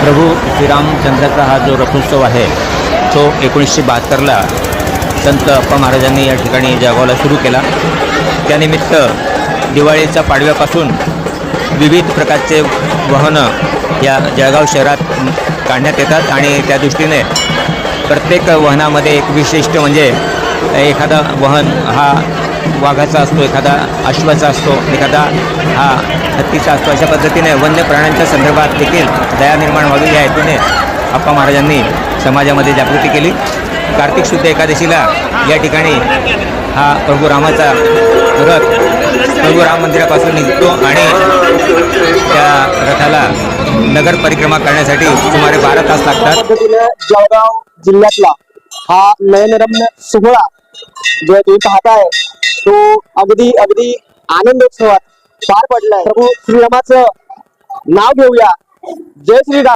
प्रभू श्रीरामचंद्राचा हा जो रथोत्सव आहे तो 1972ला संत अप्पा महाराजांनी या ठिकाणी जळगावला सुरू केला। त्यानिमित्त दिवाळीच्या पाडव्यापासून विविध प्रकारचे वाहनं या जळगाव शहरात काढण्यात येतात आणि त्या दृष्टीने प्रत्येक वाहनामध्ये एक विशिष्ट म्हणजे एखादा वाहन हा वाघाचा असतो, एखादा अश्वाचा असतो, एखादा हा हत्तीचा असतो। अशा पद्धतीने वन्य प्राण्यांच्या संदर्भात देखील दया निर्माण व्हावी या हेतूने अप्पा महाराजांनी समाजामध्ये जागृती केली। कार्तिक शुद्ध एकादशीला या ठिकाणी हा प्रभू रामाचा रथ प्रभू राम मंदिरापासून निघतो आणि त्या रथाला नगर परिक्रमा करण्यासाठी सुमारे 12 तास लागतात। जळगाव जिल्ह्यातला हा नयनरम्य सोहळा जो तुम्ही पाहताय तो अगदी अगदी आनंदोत्सवात पार पडलाय। प्रभू श्रीरामाचं नाव घेऊया। जय श्रीराम।